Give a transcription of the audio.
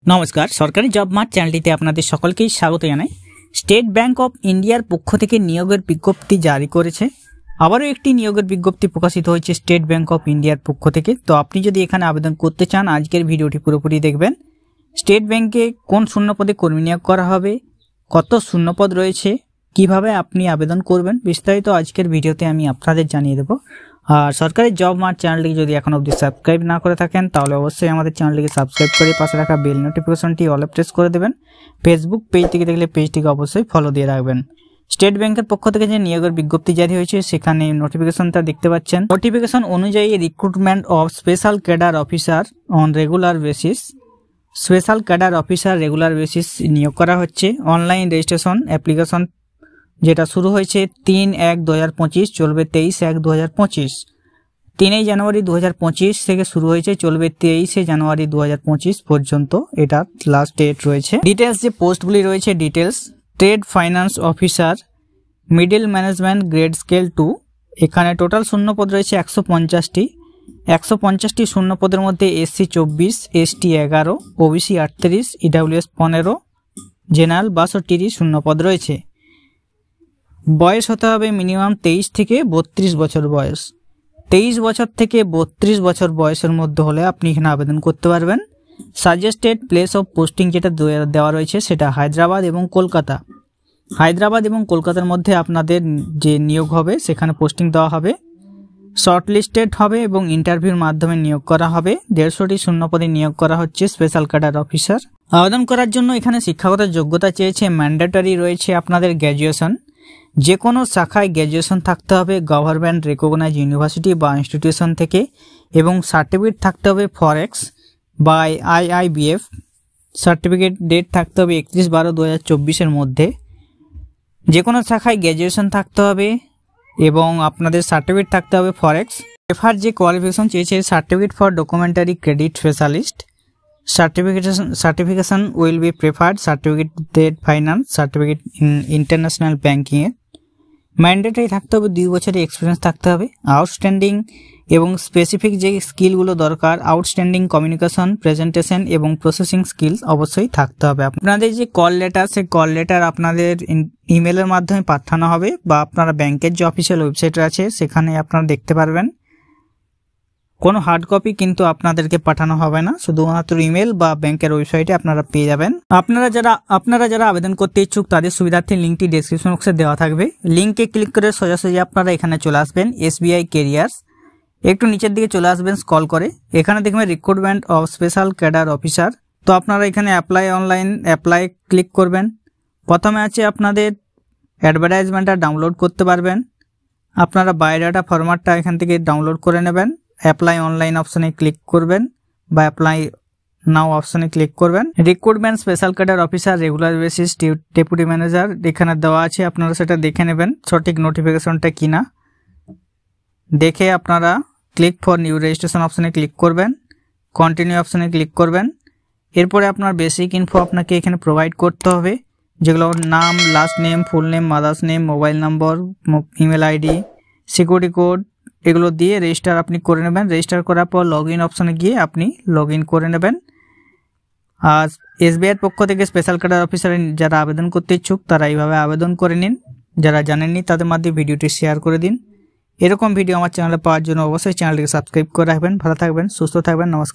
নমস্কার, সরকারি job mart চ্যানেলটিতে আপনাদের সকলকেই স্বাগত জানাই। স্টেট ব্যাংক অফ ইন্ডিয়ার পক্ষ থেকে নিয়োগের বিজ্ঞপ্তি জারি করেছে। আবারও একটি নিয়োগের বিজ্ঞপ্তি প্রকাশিত হয়েছে স্টেট ব্যাংক অফ ইন্ডিয়ার পক্ষ থেকে। তো আপনি যদি এখানে আবেদন করতে চান, আজকের ভিডিওটি পুরোপুরি দেখবেন। স্টেট ব্যাংকে কোন শূন্যপদে কর্মী নিয়োগ করা হবে, কত শূন্যপদ রয়েছে, কিভাবে আপনি আবেদন করবেন, বিস্তারিত আজকের ভিডিওতে আমি আপনাদের জানিয়ে দেবো। আর সরকারি জব মার্ট চ্যানেলটিকে যদি এখন অবধি সাবস্ক্রাইব না করে থাকেন, তাহলে অবশ্যই আমাদের চ্যানেলটিকে সাবস্ক্রাইব করে পাশে রাখা বেল নোটিফিকেশনটি অলে প্রেস করে দেবেন। ফেসবুক পেজ থেকে দেখলে পেজটিকে অবশ্যই ফলো দিয়ে রাখবেন। স্টেট ব্যাংকের পক্ষ থেকে যে নিয়োগের বিজ্ঞপ্তি জারি হয়েছে, সেখানে নোটিফিকেশনটা দেখতে পাচ্ছেন। নোটিফিকেশন অনুযায়ী recruitment of special cadre officer on regular basis, special cadre officer regular basis নিয়োগ করা হচ্ছে। অনলাইন রেজিস্ট্রেশন অ্যাপ্লিকেশন যেটা শুরু হয়েছে 3/1/2025, চলবে 23/1/2025। 3 জানুয়ারি 2025 থেকে শুরু হয়েছে, চলবে 23 জানুয়ারি 2025 পর্যন্ত, এটা লাস্ট ডেট রয়েছে। ডিটেলস যে পোস্টগুলি রয়েছে, details trade finance officer, middle management grade scale 2। এখানে টোটাল শূন্যপদ রয়েছে 150টি। 150টি শূন্যপদের মধ্যে SC 24, ST 11, OBC 38, EWS 15, general 62টি শূন্যপদ রয়েছে। বয়স হতে হবে মিনিমাম 23 থেকে 32 বছর বয়স। 23 বছর থেকে 32 বছর বয়সের মধ্যে হলে আপনি এখানে আবেদন করতে পারবেন। সাজেস্টেড প্লেস অফ পোস্টিং যেটা দেওয়া রয়েছে, সেটা হায়দ্রাবাদ এবং কলকাতা। হায়দ্রাবাদ এবং কলকাতার মধ্যে আপনাদের যে নিয়োগ হবে, সেখানে পোস্টিং দেওয়া হবে। শর্টলিস্টেড হবে এবং ইন্টারভিউর মাধ্যমে নিয়োগ করা হবে। 150টি শূন্যপদে নিয়োগ করা হচ্ছে স্পেশাল ক্যাডার অফিসার। আবেদন করার জন্য এখানে শিক্ষাগত যোগ্যতা চেয়েছে। ম্যান্ডেটরি রয়েছে আপনাদের গ্র্যাজুয়েশন, যে কোনো শাখায় গ্র্যাজুয়েশন থাকতে হবে গভর্নমেন্ট রেকগনাইজ ইউনিভার্সিটি বা ইনস্টিটিউশন থেকে, এবং সার্টিফিকেট থাকতে হবে ফরেক্স বাই IIBF। সার্টিফিকেট ডেট থাকতে হবে 31/12/2024 মধ্যে। যে কোনো শাখায় গ্র্যাজুয়েশন থাকতে হবে এবং আপনাদের সার্টিফিকেট থাকতে হবে ফরেক্স। প্রেফার যে কোয়ালিফিকেশন চেয়েছে, certificate for documentary credit specialist. certification will be preferred, certificate trade finance, certificate in international banking এর। ম্যান্ডেটরি থাকতে হবে 2 বছরের এক্সপিরিয়েন্স থাকতে হবে। আউটস্ট্যান্ডিং এবং স্পেসিফিক যে স্কিলগুলো দরকার, আউটস্ট্যান্ডিং কমিউনিকেশন, প্রেজেন্টেশন এবং প্রসেসিং স্কিলস অবশ্যই থাকতে হবে। আপনাদের যে কল লেটার, সেই কল লেটার আপনাদের ইমেলের মাধ্যমে পাঠানো হবে, বা আপনারা ব্যাংকের যে অফিসিয়াল ওয়েবসাইট আছে সেখানে আপনারা দেখতে পারবেন। কোনো হার্ড কপি কিন্তু আপনাদেরকে পাঠানো হবে না, শুধুমাত্র ইমেল বা ব্যাংকের ওয়েবসাইটে আপনারা পেয়ে যাবেন। আপনারা যারা আবেদন করতে ইচ্ছুক, তাদের সুবিধার্থে লিঙ্কটি ডেসক্রিপশন বক্সে দেওয়া থাকবে। লিঙ্কে ক্লিক করে সোজাসুজি আপনারা এখানে চলে আসবেন, SBI ক্যারিয়ার্স। একটু নিচের দিকে চলে আসবেন স্ক্রল করে, এখানে দেখবেন recruitment of special cadre officer. তো আপনারা এখানে অ্যাপ্লাই অনলাইন অ্যাপ্লাই ক্লিক করবেন। প্রথমে আছে আপনাদের অ্যাডভার্টাইজমেন্টটা ডাউনলোড করতে পারবেন। আপনারা বায়োডাটা ফরম্যাটটা এখান থেকে ডাউনলোড করে নেবেন। অ্যাপ্লাই অনলাইন অপশনে ক্লিক করবেন বা অ্যাপ্লাই নাও অপশনে ক্লিক করবেন। Recruitment special cadre officer regular basis deputy manager এখানে দেওয়া আছে, আপনারা সেটা দেখে নেবেন সঠিক নোটিফিকেশনটা কিনা। দেখে আপনারা ক্লিক ফর নিউ রেজিস্ট্রেশন অপশনে ক্লিক করবেন, কন্টিনিউ অপশনে ক্লিক করবেন। এরপরে আপনার বেসিক ইনফো আপনাকে এখানে প্রোভাইড করতে হবে, যেগুলো নাম, last name, full name, mother's name, mobile নম্বর, ইমেল ID, সিকিউরিটি কোড, এগুলো দিয়ে রেজিস্টার আপনি করে নেবেন। রেজিস্টার করার পর লগ ইন অপশনে গিয়ে আপনি লগ ইন করে নেবেন। আর SBI এর পক্ষ থেকে স্পেশাল ক্যাডার অফিসার যারা আবেদন করতে ইচ্ছুক, তারা এইভাবে আবেদন করে নিন। যারা জানেননি তাদের মধ্যে ভিডিওটি শেয়ার করে দিন। এরকম ভিডিও আমার চ্যানেলে পাওয়ার জন্য অবশ্যই চ্যানেলটিকে সাবস্ক্রাইব করে রাখবেন। ভালো থাকবেন, সুস্থ থাকবেন, নমস্কার।